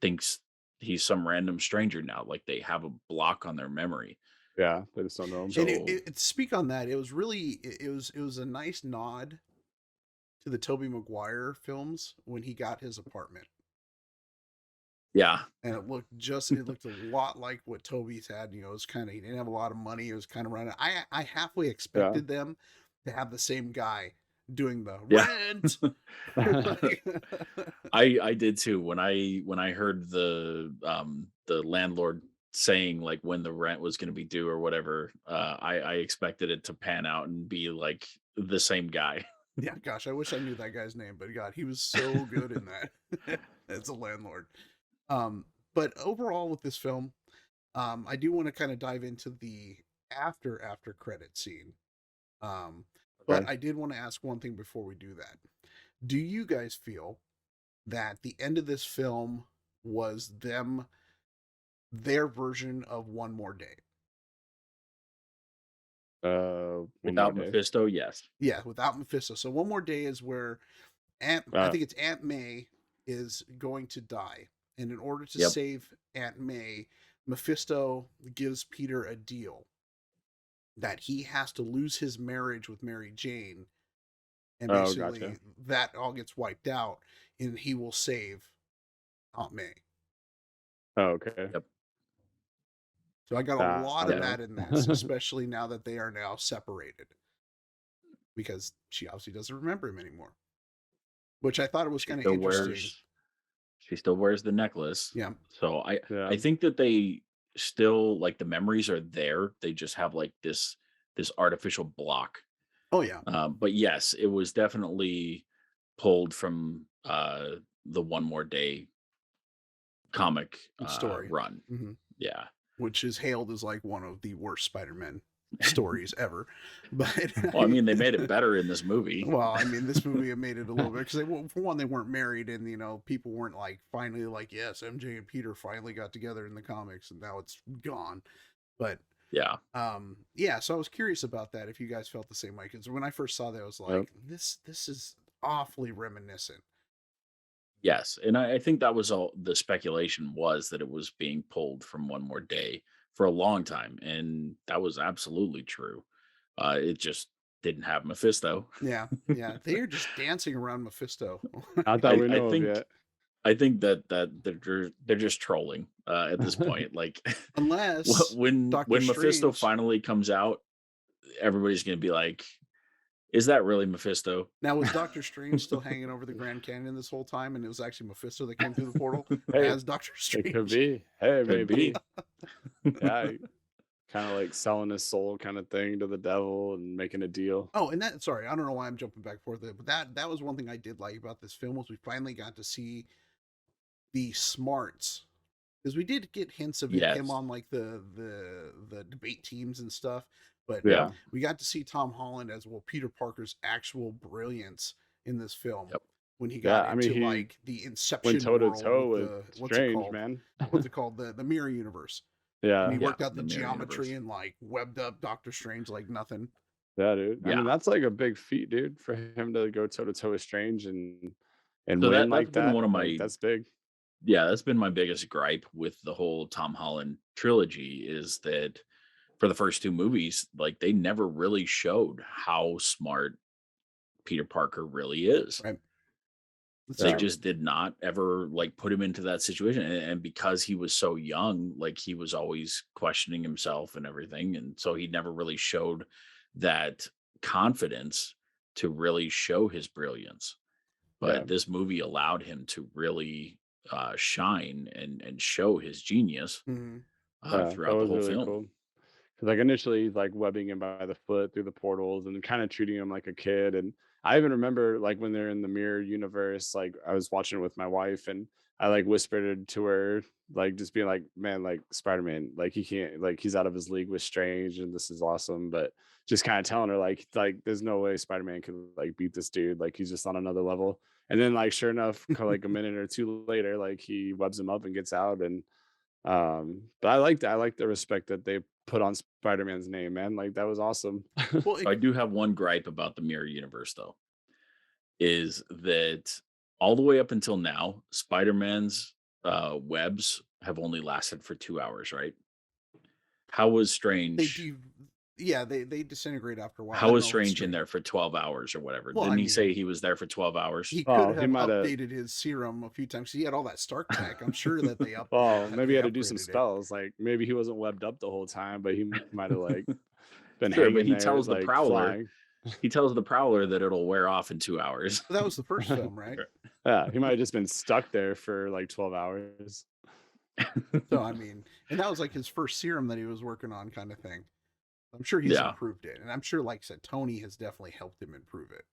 thinks he's some random stranger now. Like, they have a block on their memory. Yeah. They just don't know him. So- And speak on that. It was really it was a nice nod to the Tobey Maguire films when he got his apartment. Yeah. And it looked a lot like what Toby's had. You know, it was kind of, he didn't have a lot of money. It was kind of running. I halfway expected them to have the same guy doing the rent. I did too. When I heard the landlord saying like when the rent was going to be due or whatever, I expected it to pan out and be like the same guy. Yeah, gosh, I wish I knew that guy's name, but God, he was so good in that as a landlord. But overall with this film, I do want to kind of dive into the after credit scene. But I did want to ask one thing before we do that. Do you guys feel that the end of this film was them their version of One More Day. One Without More Day. Mephisto, yes. Yeah, without Mephisto. So One More Day is where I think it's Aunt May is going to die. And in order to Yep. save Aunt May, Mephisto gives Peter a deal that he has to lose his marriage with Mary Jane. And basically Gotcha. that all gets wiped out and he will save Aunt May. Oh, okay. Yep. So I got a lot of Yeah. that in this, especially now that they are now separated. Because she obviously doesn't remember him anymore. Which I thought it was She kind of still interesting. she still wears the necklace. Yeah. So I Yeah. think that they still, like, the memories are there. They just have like this artificial block. Oh yeah. But yes, it was definitely pulled from the One More Day comic Story. run. hmm Yeah. Which is hailed as like one of the worst Spider-Man stories ever. But Well, I mean, they made it better in this movie. well, I mean, this movie made it a little bit because for one, they weren't married, and people weren't like finally like, yes, MJ and Peter finally got together in the comics, and now it's gone. But Yeah. yeah. So I was curious about that. If you guys felt the same way, because when I first saw that, I was like, this is awfully reminiscent. Yes. And I think that was all the speculation, was that it was being pulled from One More Day for a long time. And that was absolutely true. It just didn't have Mephisto. Yeah, yeah. They are just dancing around Mephisto. I thought we I know of think yet. I think that they're just trolling at this point. Like, Unless when Doctor Mephisto Strange- finally comes out, everybody's gonna be like, "Is that really Mephisto?" Now, was Doctor Strange still hanging over the Grand Canyon this whole time, and it was actually Mephisto that came through the portal Hey, as Doctor Strange? It could be. Hey, Could maybe. be. Yeah. Kind of like selling his soul kind of thing to the devil and making a deal. Oh, and that, sorry, I don't know why I'm jumping back and forth there, but that was one thing I did like about this film was we finally got to see the smarts, because we did get hints of Yes. him on like the debate teams and stuff, but Yeah. we got to see Tom Holland as well Peter Parker's actual brilliance in this film. Yep. When he got Yeah, I mean, into he like the Inception Went toe to world toe with with the, what's it Strange, called? man. What's it called? The mirror universe. Yeah. And he Yeah, worked out the the mirror geometry universe. and like webbed up Doctor Strange like nothing. Yeah, dude. I Yeah. mean, that's like a big feat, dude, for him to go toe to toe with Strange and So win that's like been that. one of Like, my that's big. Yeah, that's been my biggest gripe with the whole Tom Holland trilogy, is that for the first two movies, like, they never really showed how smart Peter Parker really is. Right. That's They Yeah. true. just did not ever like put him into that situation. And because he was so young, like, he was always questioning himself and everything. And so he never really showed that confidence to really show his brilliance. But Yeah. this movie allowed him to really shine and show his genius Mhm. Yeah, throughout that the was whole really film. cool. 'Cause, like, initially, like, webbing him by the foot through the portals and kind of treating him like a kid. And I even remember, like, when they're in the mirror universe, like, I was watching it with my wife and I, like, whispered to her, like, just being like, man, like, Spider-Man, like, he can't, like, he's out of his league with Strange and this is awesome. But just kind of telling her, like, there's no way Spider-Man could, like, beat this dude. Like, he's just on another level. And then, like, sure enough, like, a minute or two later, like, he webs him up and gets out. And but I like that. I like the respect that they put on Spider-Man's name, man. Like, that was awesome. Well, I do have one gripe about the mirror universe, though, is that all the way up until now, Spider-Man's webs have only lasted for 2 hours, right? How was they Strange? do. Yeah, they disintegrate after a while. I How don't was know if it's Strange in there for 12 hours or whatever? Well, Didn't I he say mean, he was there for 12 hours? He Oh, could he have might have. updated his serum a few times. He had all that Stark tech. I'm sure that they up. Well, maybe he they had to do some upgraded it. spells. Like, maybe he wasn't webbed up the whole time, but he might have, like, been Sure, hanging but he there, tells the like, Prowler, flying. he tells the Prowler that it'll wear off in 2 hours. But that was the first film, right? Yeah, he might have just been stuck there for like 12 hours. So I mean, and that was like his first serum that he was working on, kind of thing. I'm sure he's Yeah. improved it, and I'm sure, like I said, Tony has definitely helped him improve it.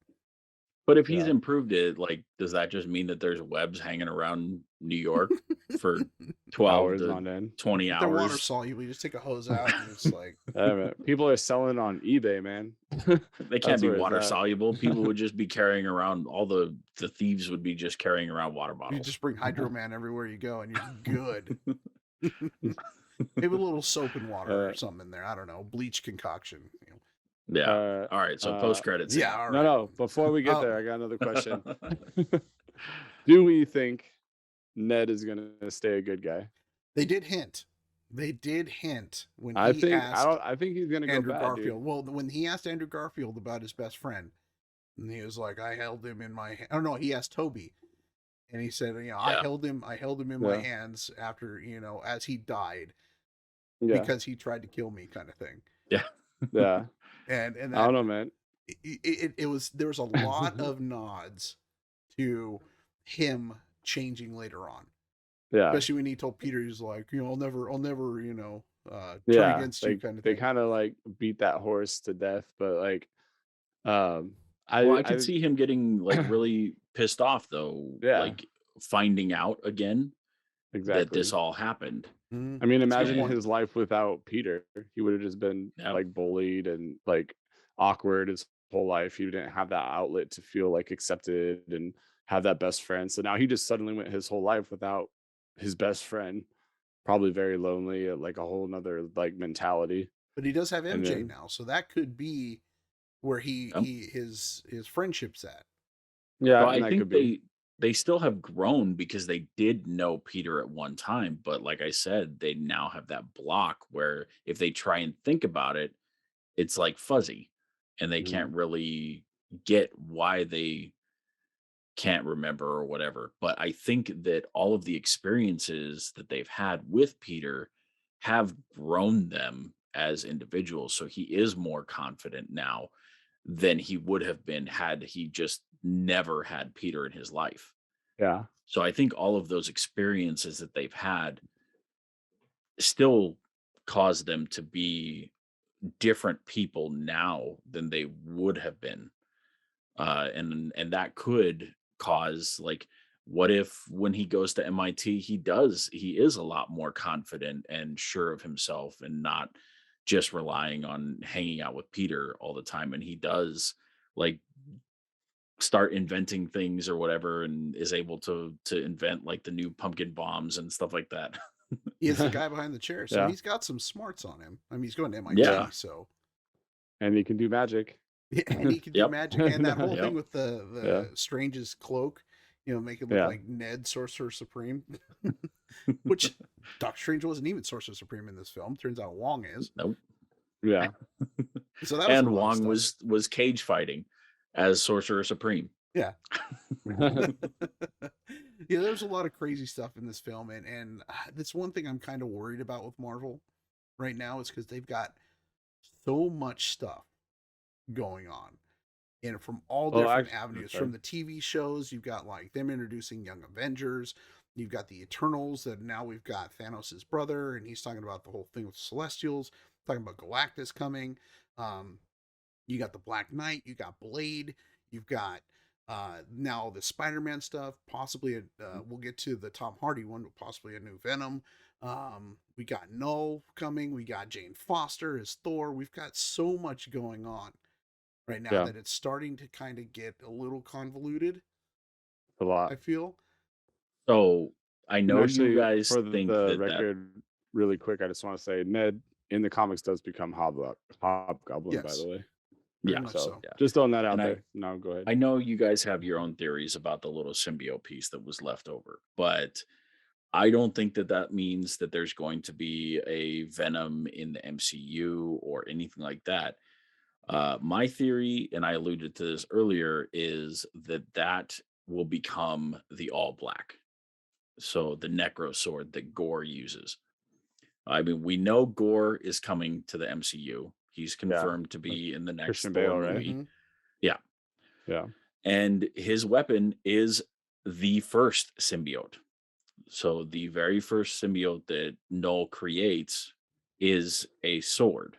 But if he's Yeah. improved it, like, does that just mean that there's webs hanging around New York for 12 Hours to on end. 20 They're water hours? soluble. You just take a hose out, and it's like People are selling on eBay, man. They can't That's be where it's water at. soluble. People would just be carrying around, all the thieves would be just carrying around water you bottles. just bring Hydro Man everywhere you go, and you're good. Maybe a little soap and water or Uh, something in there. I don't know, bleach concoction. Yeah. uh, All right. So uh, post credit Yeah, scene. all no, right. no. Before we get Oh, there, I got another question. Do we think Ned is gonna stay a good guy? they did hint. They did hint when I he think I asked don't. I think he's gonna go Andrew bad, dude. Garfield. Well, when he asked Andrew Garfield about his best friend, and he was like, "I held him in my." Oh no, he asked Toby, and he said, "You know, I Yeah. held him. I held him in my Yeah, hands after as he died yeah, because he tried to kill me, kind of thing." Yeah. yeah. And I don't that know, man. it was there was a lot of nods to him changing later on, Yeah, especially when he told Peter, he's like, I'll never, turn yeah. against you, kind of They thing. kind of like beat that horse to death, but like, um, Well, I could I, see him getting like really pissed off though, yeah, like finding out again that this exactly. all happened. I mean, That's a good imagine point. And his life without Peter. He would have just been yeah, like bullied and like awkward his whole life. He didn't have that outlet to feel like accepted and have that best friend. So now he just suddenly went his whole life without his best friend, probably very lonely, like a whole nother like mentality. But he does have And MJ then, now, so that could be where um, his friendship's at. yeah, well, and I that could think be. they still have grown because they did know Peter at one time, but like I said, they now have that block where if they try and think about it, it's like fuzzy and they can't Mhm. really get why they can't remember or whatever. But I think that all of the experiences that they've had with Peter have grown them as individuals. So he is more confident now than he would have been had he just never had Peter in his life. Yeah. So I think all of those experiences that they've had still cause them to be different people now than they would have been. And that could cause like what if when he goes to MIT he is a lot more confident and sure of himself and not just relying on hanging out with Peter all the time, and he does like start inventing things or whatever and is able to invent like the new pumpkin bombs and stuff like that. He is the guy behind the chair, so Yeah. he's got some smarts on him. I mean, he's going to Yeah. MIT, so And he can do magic. and he can do Yep. magic. And that whole thing Yep. with the Yeah. strangest cloak, make it look Yeah. like Ned, Sorcerer Supreme, which Doctor Strange wasn't even Sorcerer Supreme in this film. Turns out Wong is. Nope. Yeah. So that was a And lot of Wong stuff. was cage fighting as Sorcerer Supreme. Yeah. Yeah, there's a lot of crazy stuff in this film, and that's one thing I'm kind of worried about with Marvel right now is because they've got so much stuff going on, and from all Well, different actually, avenues. sorry. From the TV shows, you've got like them introducing Young Avengers. You've got the Eternals that now we've got Thanos' brother, and he's talking about the whole thing with Celestials. Talking about Galactus coming. Um, you got the Black Knight. You got Blade. You've got now the Spider-Man stuff. Possibly, we'll get to the Tom Hardy one, but possibly a new Venom. We got Null coming. We got Jane Foster as Thor. We've got so much going on right now Yeah, that it's starting to kind of get a little convoluted. a lot. I feel. So I And know you actually, guys for think the that record, really quick, I just want to say Ned in the comics does become Hobgoblin, by Yes, the way. very yeah, much So so. yeah. just throwing that out And there. No, go ahead. I know you guys have your own theories about the little symbiote piece that was left over, but I don't think that that means that there's going to be a Venom in the MCU or anything like that. My theory, and I alluded to this earlier, is that that will become the All Black. So the Necro Sword that Gore uses. I mean, we know Gore is coming to the MCU. He's Yeah, confirmed to with be in the next Christian Thor Bale, right? movie. Mm-hmm. Yeah. Yeah, And his weapon is the first symbiote. So the very first symbiote that Null creates is a sword.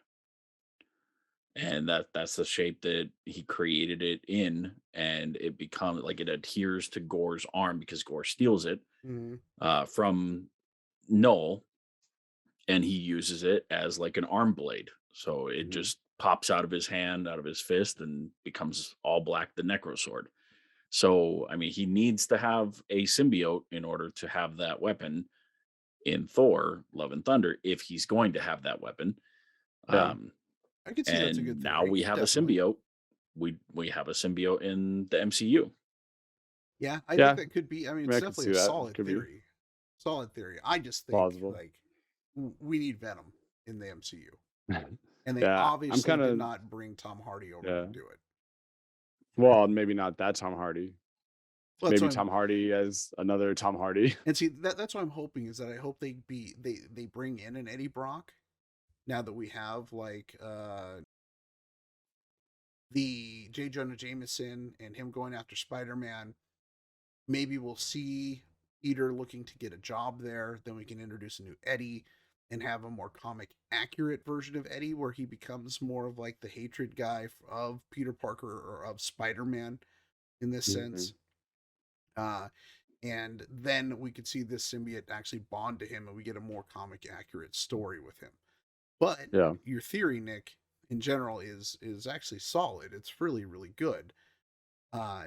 And that's the shape that he created it in, and it becomes like it adheres to Gore's arm because Gore steals it Mm-hmm. from Null, and he uses it as like an arm blade. So it hmm just pops out of his hand, out of his fist, and becomes all black, the Necro Sword. So, I mean, he needs to have a symbiote in order to have that weapon. in Thor: Love and Thunder if he's going to have that weapon. Yeah. Um, I could see that's a good and now theory. we have Definitely. a symbiote. We have a symbiote in the MCU. Yeah, I think Yeah. that could be. I mean, I mean, it's I could definitely see a that. solid Could be theory. Solid theory. I just think plausible. like we need Venom in the MCU, and they Yeah. I'm obviously kind did of, not bring Tom Hardy over yeah. to do it. Well, maybe not that Tom Hardy. Well, that's Maybe what I'm, Tom Hardy as another Tom Hardy. and see that's what I'm hoping is that I hope they bring in an Eddie Brock now that we have like the J. Jonah Jameson and him going after Spider-Man. Maybe we'll see Eater looking to get a job there. Then we can introduce a new Eddie and have a more comic accurate version of Eddie where he becomes more of like the hatred guy of Peter Parker or of Spider-Man in this sense. Uh, and then we could see this symbiote actually bond to him and we get a more comic accurate story with him. But Yeah. your theory, Nick, in general is actually solid. It's really, really good. Uh,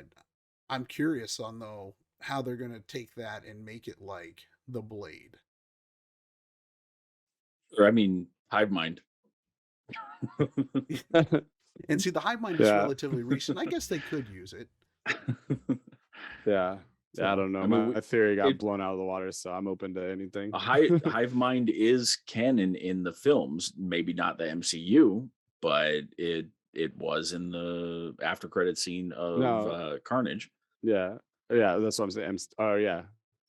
I'm curious on though how they're gonna take that and make it like the Blade. Or I mean, Hive Mind. And see, the Hive Mind is Yeah. relatively recent. I guess they could use it. Yeah. Yeah. I So don't know. I mean, My theory got it blown out of the water, so I'm open to anything. a Hive Mind is canon in the films, maybe not the MCU, but it was in the after credit scene of No. Carnage. Yeah. Yeah. That's what I'm saying. Oh, yeah.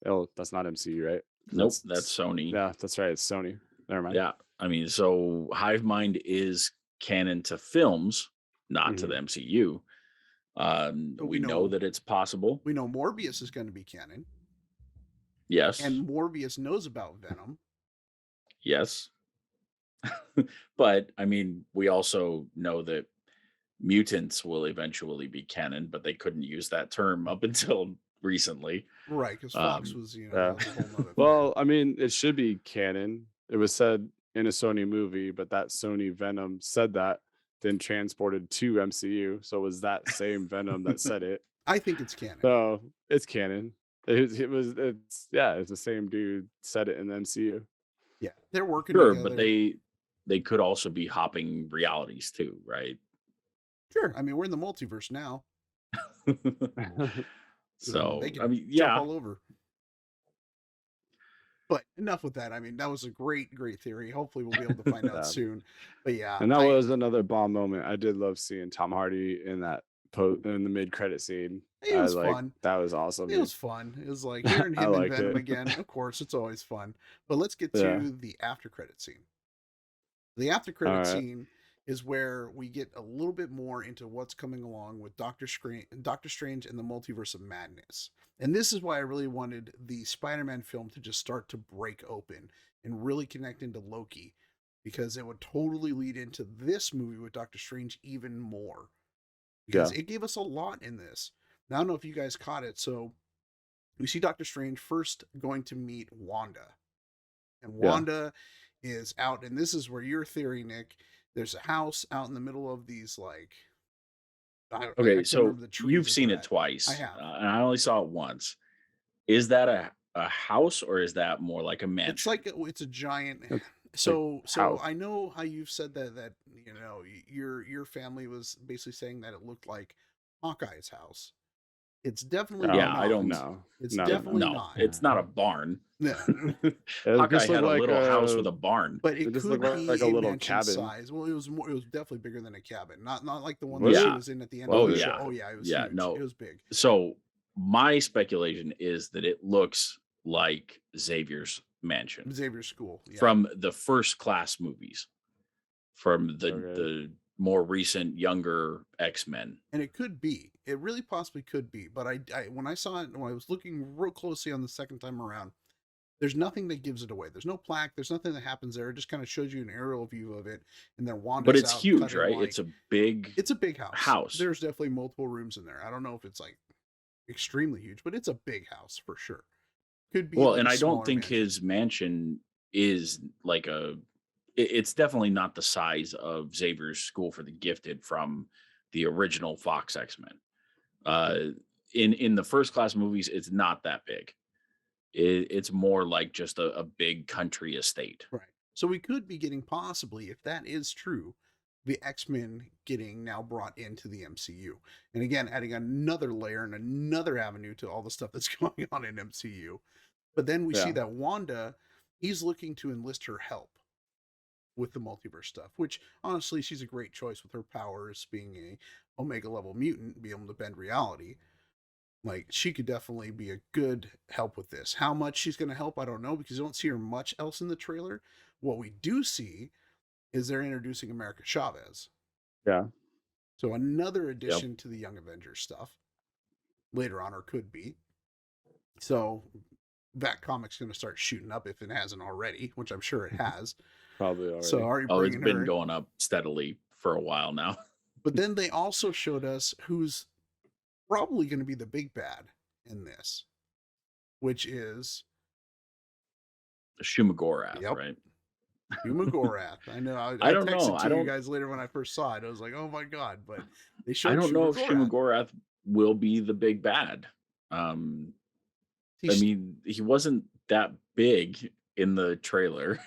Oh, that's not MCU, right? Nope, that's Sony. Yeah, that's right. It's Sony. Never mind. Yeah, I mean, so Hive Mind is canon to films, not to the Mhm. MCU. But We know that it's possible. we know Morbius is going to be canon, Yes, and Morbius knows about Venom. yes. But I mean, we also know that mutants will eventually be canon, but they couldn't use that term up until recently. Right, because Fox Um, was, Yeah. that was a whole nother thing. Well, I mean, it should be canon. It was said in a Sony movie, but that Sony Venom said that, then transported to MCU. So it was that same Venom that said it. I think it's canon. So it's canon. It's the same dude said it in the MCU. Yeah, they're working sure, together. but they could also be hopping realities too, right? Sure. I mean, we're in the multiverse now. So they can I mean, jump yeah, all over. But enough with that. I mean, that was a great, great theory. Hopefully, we'll be able to find Yeah. out soon. But yeah, And that was another bomb moment. I did love seeing Tom Hardy in that in the mid-credit scene. it was fun. That was awesome. It was fun. It was like hearing I him and liked Venom it. again. Of course, it's always fun. But let's get Yeah. to the after credit scene. The after credit All right. scene is where we get a little bit more into what's coming along with Doctor Strange and the Multiverse of Madness. And this is why I really wanted the Spider-Man film to just start to break open and really connect into Loki, because it would totally lead into this movie with Doctor Strange even more. Because Yeah. it gave us a lot in this. Now, I don't know if you guys caught it. So we see Doctor Strange first going to meet Wanda. And Yeah. Wanda is out, and this is where your theory, Nick. There's a house out in the middle of these like. I okay. can't So remember the trees you've that seen they're it at. twice, I have. and I only saw it once. Is that a house or is that more like a mansion? It's like it's a giant. It's So house. I know how you've said that your family was basically saying that it looked like Hawkeye's house. It's definitely Yeah, not. I don't know. It's No, definitely no, not. it's not a barn. No. Hawkeye just had looked a like little house with a barn. But it It just could looked be like a a little mansion cabin. size. Well, it was definitely bigger than a cabin. Not like the one Was that she it? was in at the end Oh, of the yeah. show. Oh yeah, it was Yeah, huge. no. It was big. So my speculation is that it looks like Xavier's mansion Xavier's school. Yeah. from the first class movies, from the Okay. the more recent younger X-Men. And it could be. It really possibly could be. But I when I saw it, when I was looking real closely on the second time around, there's nothing that gives it away. There's no plaque. There's nothing that happens there. It just kind of shows you an aerial view of it, and then Wanda's But it's out huge, cutting, right? like- It's a big big house. house. There's definitely multiple rooms in there. I don't know if it's like extremely huge, but it's a big house for sure. Could be. Well, like and a I don't smaller think mansion. his mansion is like it's definitely not the size of Xavier's School for the Gifted from the original Fox X-Men. In the first class movies, it's not that big. it's more like just a big country estate. Right. So we could be getting, possibly, if that is true, the X-Men getting now brought into the MCU. And again, adding another layer and another avenue to all the stuff that's going on in MCU. But then we see Yeah. that Wanda, he's looking to enlist her help with the multiverse stuff, which honestly, she's a great choice with her powers, being a Omega level mutant, be able to bend reality. Like, she could definitely be a good help with this. How much she's going to help, I don't know, because you don't see her much else in the trailer. What we do see is they're introducing America Chavez. Yeah. So another Yep. addition to the Young Avengers stuff later on, or could be. So that comic's going to start shooting up if it hasn't already, which I'm sure it has. Probably already. So are you Oh, it's bringing been her? going up steadily for a while now. But then they also showed us who's probably going to be the big bad in this, which is Shumagorath, Yep. right? Huma Gorath. I know. I I don't texted know. to I you don't. guys later when I first saw it. I was like, oh my god! But they showed I don't know if Shuma Gorath. Shumagorath will be the big bad. I He's, mean, he wasn't that big in the trailer.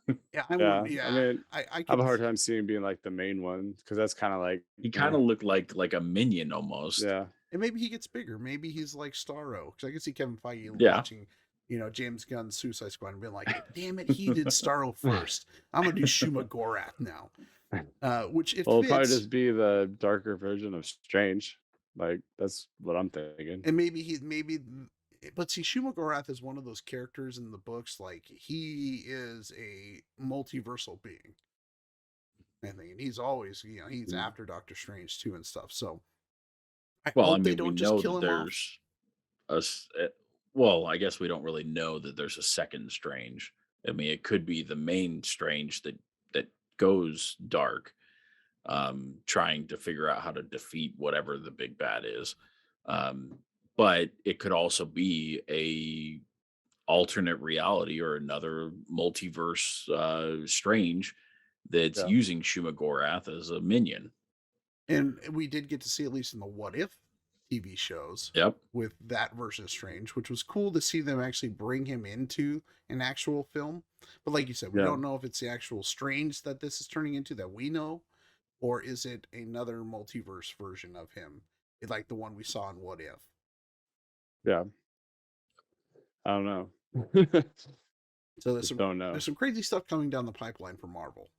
yeah, I Yeah. want. Yeah, I mean, I I have could. a hard time seeing him being like the main one because that's kind of like, He kind of looked like a minion almost. yeah. And maybe he gets bigger. Maybe he's like Starro, because I can see Kevin Feige Yeah. watching, James Gunn's Suicide Squad and being like, damn it, he did Starro first. I'm gonna do Shuma Gorath now. Which it Well, it'll probably fits. just be the darker version of Strange. Like that's what I'm thinking. And but see, Shuma Gorath is one of those characters in the books, like, he is a multiversal being. I think, and he's always, he's after Doctor Strange too and stuff. So I Well, I hope they mean, we don't just know kill that him off. there's well, I guess we don't really know that there's a second Strange. I mean, it could be the main Strange that goes dark, trying to figure out how to defeat whatever the big bad is. But it could also be a alternate reality or another multiverse Strange that's Yeah. using Shumagorath as a minion. And we did get to see, at least in the What If TV shows, Yep. with that versus Strange, which was cool to see them actually bring him into an actual film. But like you said, we Yeah. don't know if it's the actual Strange that this is turning into that we know, or is it another multiverse version of him, like the one we saw in What If. Yeah. I don't know. So there's Just don't know. some crazy stuff coming down the pipeline for Marvel.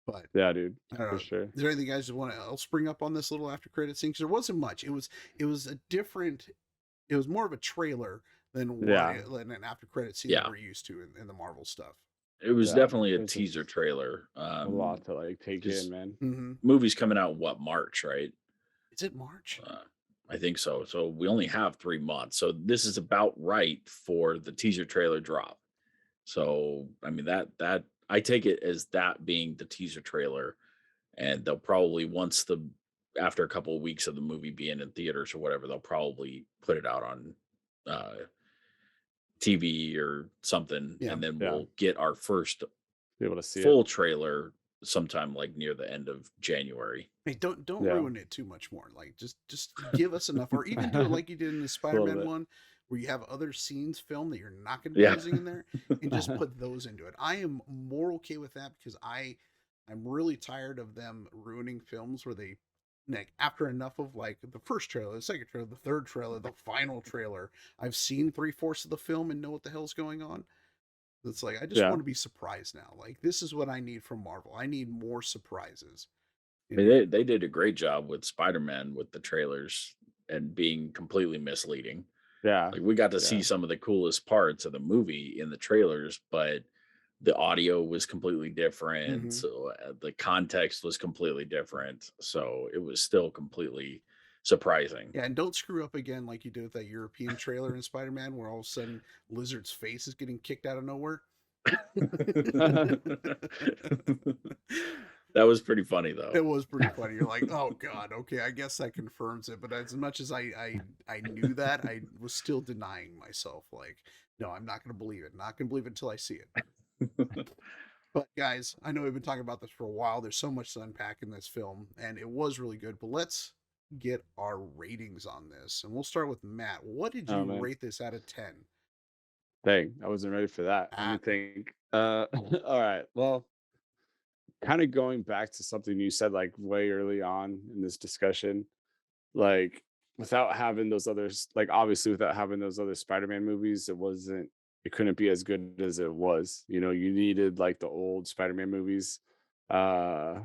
But Yeah, dude. I don't know. For sure. Is there anything you guys want to else bring up on this little after credit scene? Because there wasn't much. It was a different. It was more of a trailer than than an after credit scene that we're used to in the Marvel stuff. It was Yeah, definitely a it's teaser trailer. A lot to like take just- in, man. Mm-hmm. Movie's coming out March, right? Is it March? I think so. So we only have 3 months. So this is about right for the teaser trailer drop. So I mean that I take it as that being the teaser trailer, and they'll probably after a couple of weeks of the movie being in theaters or whatever, they'll probably put it out on TV or something, and then we'll get our first Be able to see full trailer sometime like near the end of January. Hey, don't ruin it too much more. Like, just give us enough, or even do it like you did in the Spider-Man one, where you have other scenes filmed that you're not going to be using in there, and just put those into it. I am more okay with that, because I'm really tired of them ruining films where they, like, after enough of, like, the first trailer, the second trailer, the third trailer, the final trailer, I've seen 3/4 of the film and know what the hell's going on. It's like, I just want to be surprised now. Like, this is what I need from Marvel. I need more surprises. I mean, they did a great job with Spider-Man with the trailers and being completely misleading. Yeah. Like, we got to see some of the coolest parts of the movie in the trailers, but the audio was completely different. Mhm. So the context was completely different. So it was still completely surprising. Yeah, and don't screw up again like you did with that European trailer in Spider-Man, where all of a sudden Lizard's face is getting kicked out of nowhere. That was pretty funny, though. It was pretty funny. You're like, oh god, okay, I guess that confirms it. But as much as I knew that, I was still denying myself. Like, no, I'm not going to believe it. Not going to believe it until I see it. But guys, I know we've been talking about this for a while. There's so much to unpack in this film, and it was really good. But let's get our ratings on this, and we'll start with Matt. What did you rate this out of 10? Dang, I wasn't ready for that. Let me Ah, think. All right. Well, kind of going back to something you said like way early on in this discussion, like without having those others, like obviously without having those other Spider-Man movies, it couldn't be as good as it was. You know, you needed like the old Spider-Man movies. Uh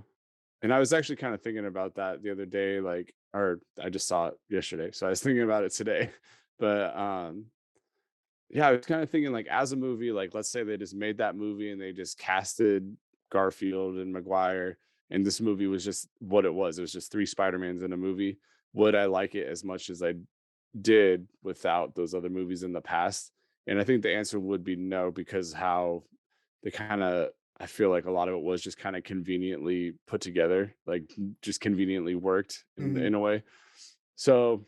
and I was actually kind of thinking about that the other day, like, or I just saw it yesterday. So I was thinking about it today. But yeah, I was kind of thinking like as a movie, like let's say they just made that movie and they just casted Garfield and Maguire, and this movie was just what it was. It was just three Spider-Mans in a movie. Would I like it as much as I did without those other movies in the past? And I think the answer would be no, because how they kind of, I feel like a lot of it was just kind of conveniently put together, like just conveniently worked mhm. in a way. So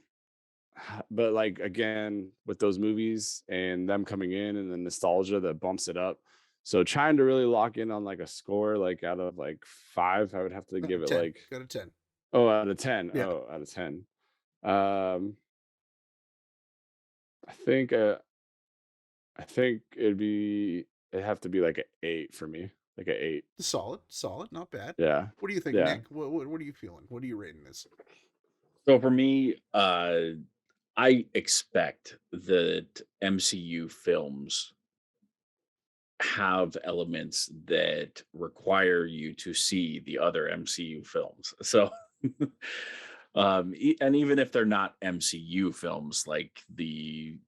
but like again with those movies and them coming in and the nostalgia that bumps it up, so trying to really lock in on like a score, like out of like 5, I would have to give it 10. like, Go to 10. oh, out of 10. Yeah. Oh, out of 10. um i think uh I think it'd have to be like an 8 for me, like an 8. Solid, solid, not bad. Yeah, What do you think, yeah. Nick? What are you feeling? What are you rating this? So for me, I expect that MCU films have elements that require you to see the other MCU films. So, and even if they're not MCU films, like the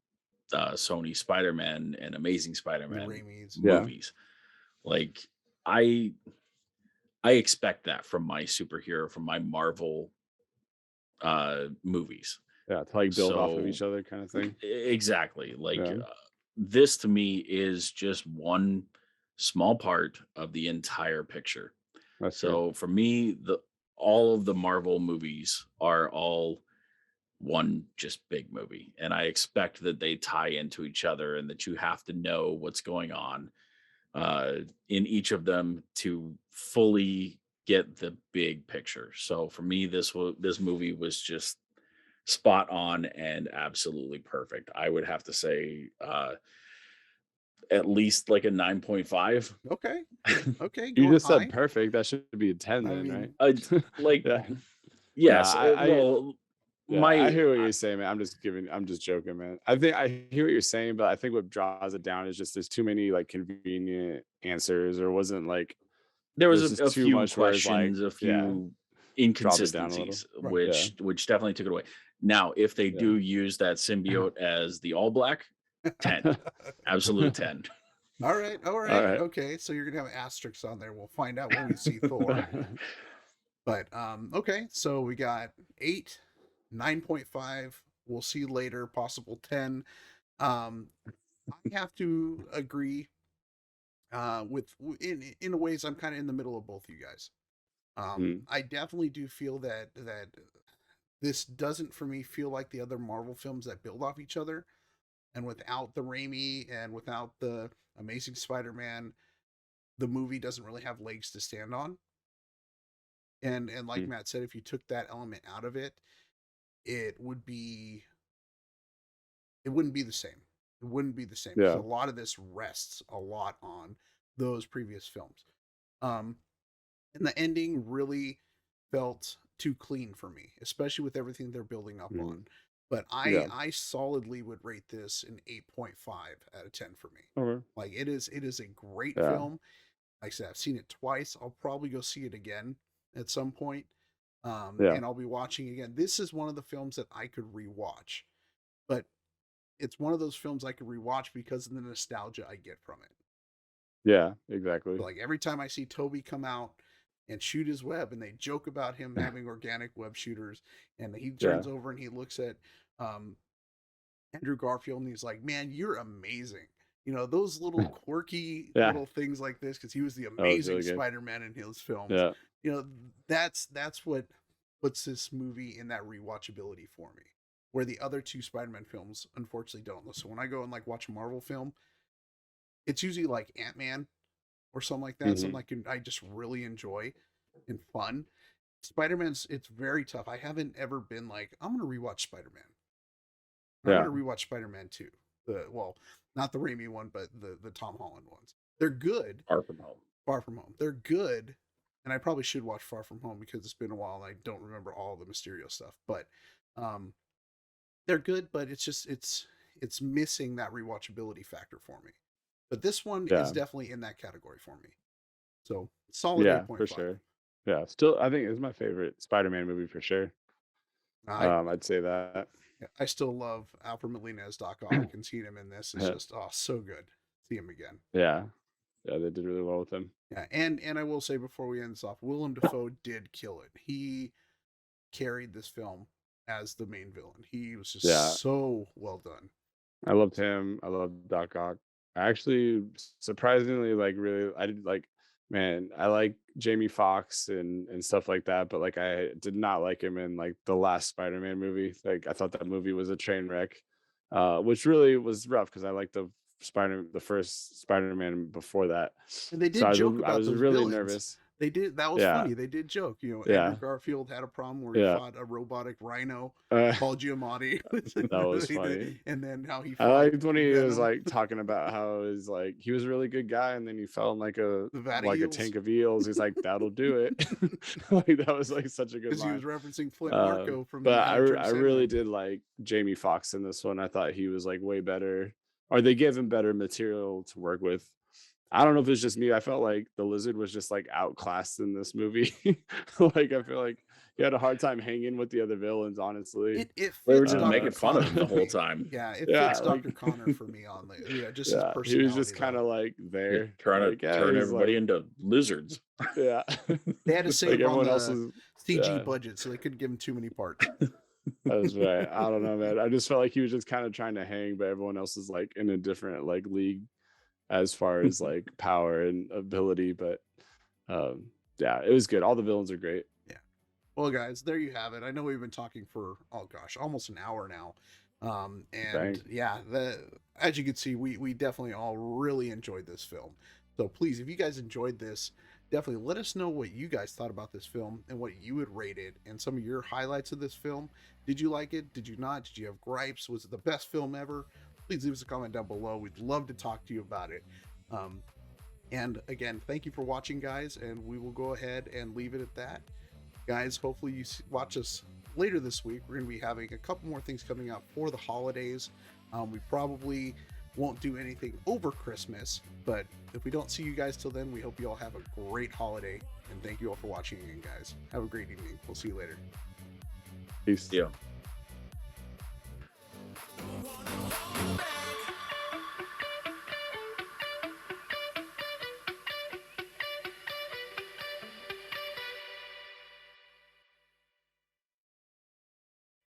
Sony Spider-Man and Amazing The Spider-Man Raimis. Yeah, movies, like I I expect that from my superhero, from my Marvel movies. yeah, to like build off of So each other kind of thing. exactly, like Yeah, this to me is just one small part of the entire picture. that's true. So for me, the all of the Marvel movies are all one just big movie, and I expect that they tie into each other and that you have to know what's going on uh, in each of them to fully get the big picture. So for me, this movie was just spot on and absolutely perfect. I would have to say at least like a 9.5. Okay. Okay, You going just said high. perfect, that should be a 10 I then, right? mean, Like Yeah. No, yes, I well yeah, I my hear what you're saying, man. I'm just joking, man. I think I hear what you're saying, but I think what draws it down is just there's too many like convenient answers, or wasn't like there was there's just a too few much where it's like, questions, a yeah, few dropped it down a little. inconsistencies, right. Yeah, which definitely took it away. Now, if they yeah. do use that symbiote as the All Black, 10, absolute 10. All right, all All right. right. Okay, so you're gonna have asterisks on there. We'll find out when we see Thor. But okay, so we got 8, 9.5. We'll see later, possible 10. I have to agree in a ways I'm kind of in the middle of both you guys. Mm, I definitely do feel that this doesn't for me feel like the other Marvel films that build off each other. And without the Raimi and without the Amazing Spider-Man, the movie doesn't really have legs to stand on. And like mm. Matt said, if you took that element out of it, it would be it wouldn't be the same. It wouldn't be the same because a Yeah. lot of this rests a lot on those previous films. Um, and the ending really felt too clean for me, especially with everything they're building up on. Mm, But I yeah. I solidly would rate this an 8.5 out of 10 for me. Okay. Like it is a great Yeah. film. Like I said, I've seen it twice. I'll probably go see it again at some point. Yeah. And I'll be watching again. This is one of the films that I could rewatch, but it's one of those films I could rewatch because of the nostalgia I get from it. Yeah. Exactly. So like every time I see Toby come out and shoot his web, and they joke about him having organic web shooters, and he Yeah. turns over and he looks at um, Andrew Garfield and he's like, "Man, you're amazing." You know, those little quirky Yeah. little things like this, because he was the That was amazing really good. Spider-Man in his films. Yeah. You know, that's what puts this movie in that rewatchability for me, where the other two Spider-Man films unfortunately don't. So when I go and like watch a Marvel film, it's usually like Ant-Man or something like that, something Hmm. like I just really enjoy and fun. Spider-Man's it's very tough. I haven't ever been like, I'm gonna rewatch Spider-Man. I'm Yeah. gonna rewatch Spider-Man 2. Well, not the Raimi one, but the Tom Holland ones. They're good. Far From Home. Far From Home. They're good, and I probably should watch Far From Home because it's been a while and I don't remember all the Mysterio stuff. But they're good, but it's missing that rewatchability factor for me. But this one is definitely in that category for me. So solid 8.5. For sure. Yeah, still I think it's my favorite Spider-Man movie for sure. I'd say that. I still love Alfred Molina as Doc Ock, and seeing him in this is just so good. See him again. Yeah, they did really well with him. Yeah, and I will say before we end this off, Willem Dafoe did kill it. He carried this film as the main villain. He was just so well done. I loved him. I loved Doc Ock. I actually surprisingly I did man, I like Jamie Foxx and stuff like that, but like I did not like him in like the last Spider-Man movie. Like I thought that movie was a train wreck, which really was rough because I liked the first Spider-Man before that. And they did joke about I was those really villains. nervous. They did. That was funny. They did joke. Andrew Garfield had a problem where he fought a robotic rhino, Paul Giamatti. That was funny. And then how he. I liked when he was like talking about how he was a really good guy, and then he fell in like a tank of eels. He's like, "That'll do it." Like that was like such a good line. Because he was referencing Flint Marko from. But I really did like Jamie Foxx in this one. I thought he was like way better, or they gave him better material to work with. I don't know if it's just me. I felt like the Lizard was just like outclassed in this movie. Like I feel like he had a hard time hanging with the other villains. Honestly, they were just making fun of him the whole time. Yeah, it fits Dr. Connor for me on the just his personality. He was just kind of like there, trying to turn everybody into lizards. Yeah, they had to save on the CG budget, so they couldn't give him too many parts. That was right. I don't know, man. I just felt like he was just kind of trying to hang, but everyone else is like in a different like league as far as like power and ability. But it was good. All the villains are great. Yeah. Well, guys, there you have it. I know we've been talking for almost an hour now. As you can see, we definitely all really enjoyed this film. So please, if you guys enjoyed this, definitely let us know what you guys thought about this film and what you would rate it and some of your highlights of this film. Did you like it? Did you not? Did you have gripes? Was it the best film ever? Please leave us a comment down below. We'd love to talk to you about it. And again, thank you for watching, guys, and we will go ahead and leave it at that. Guys, hopefully you watch us later this week. We're going to be having a couple more things coming out for the holidays. We probably won't do anything over Christmas, but if we don't see you guys till then, we hope you all have a great holiday, and thank you all for watching again, guys. Have a great evening. We'll see you later. Peace. Yeah.